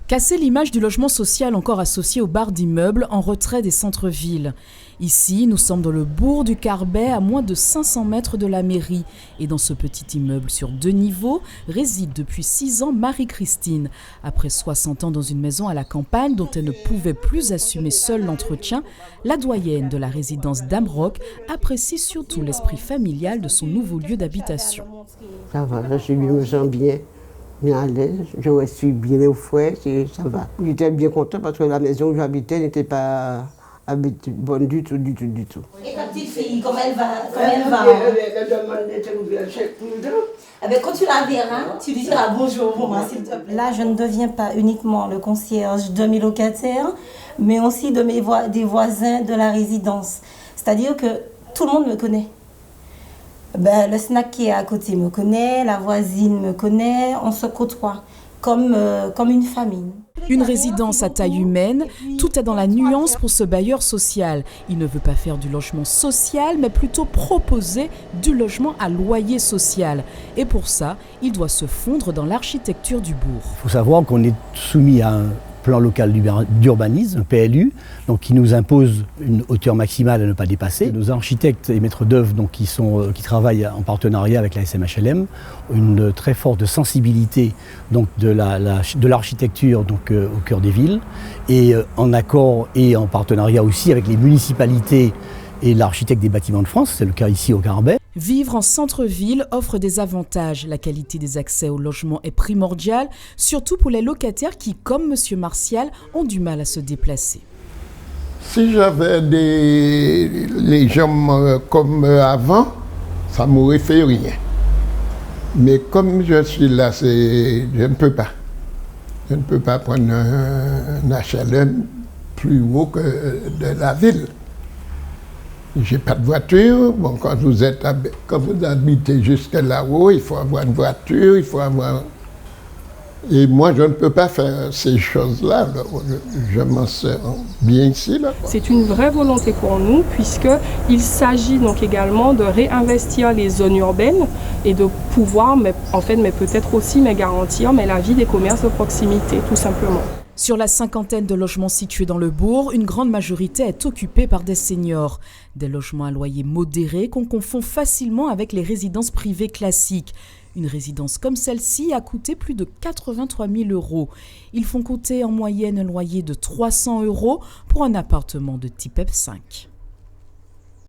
Casser l'image du logement social encore associé aux barres d'immeubles en retrait des centres-villes. Ici, nous sommes dans le bourg du Carbet, à moins de 500 mètres de la mairie. Et dans ce petit immeuble sur 2 niveaux, réside depuis 6 ans Marie-Christine. Après 60 ans dans une maison à la campagne dont elle ne pouvait plus assumer seule l'entretien, la doyenne de la résidence d'Amrock apprécie surtout l'esprit familial de son nouveau lieu d'habitation. Ça va, je me sens bien à l'aise, je suis bien au frais, ça va. J'étais bien content parce que la maison où j'habitais n'était pas bonne du tout. Et ta petite fille, comment elle va quand tu la verras, tu lui diras bonjour pour moi, s'il te plaît. Là, je ne deviens pas uniquement le concierge de mes locataires, mais aussi des voisins de la résidence. C'est-à-dire que tout le monde me connaît. Le snack qui est à côté me connaît, la voisine me connaît, on se côtoie comme une famille. Une résidence à taille humaine, tout est dans la nuance pour ce bailleur social. Il ne veut pas faire du logement social, mais plutôt proposer du logement à loyer social. Et pour ça, il doit se fondre dans l'architecture du bourg. Il faut savoir qu'on est soumis à un plan local d'urbanisme, PLU, donc qui nous impose une hauteur maximale à ne pas dépasser. Nos architectes et maîtres d'œuvre qui travaillent en partenariat avec la SMHLM ont une très forte sensibilité donc, de l'architecture au cœur des villes et en accord et en partenariat aussi avec les municipalités et l'architecte des bâtiments de France, c'est le cas ici au Carbet. Vivre en centre-ville offre des avantages. La qualité des accès au logement est primordiale, surtout pour les locataires qui, comme M. Martial, ont du mal à se déplacer. Si j'avais les jambes comme avant, ça ne m'aurait fait rien. Mais comme je suis là, je ne peux pas. Je ne peux pas prendre un HLM plus haut que de la ville. J'ai pas de voiture. Bon, quand vous habitez jusque là-haut, il faut avoir une voiture, il faut avoir... Et moi, je ne peux pas faire ces choses-là. Je m'en sers bien ici. C'est une vraie volonté pour nous, puisqu'il s'agit donc également de réinvestir les zones urbaines et de pouvoir, mais peut-être aussi garantir la vie des commerces de proximité, tout simplement. Sur la 50aine de logements situés dans le bourg, une grande majorité est occupée par des seniors. Des logements à loyer modéré qu'on confond facilement avec les résidences privées classiques. Une résidence comme celle-ci a coûté plus de 83 000 €. Ils font coûter en moyenne un loyer de 300 € pour un appartement de type F5.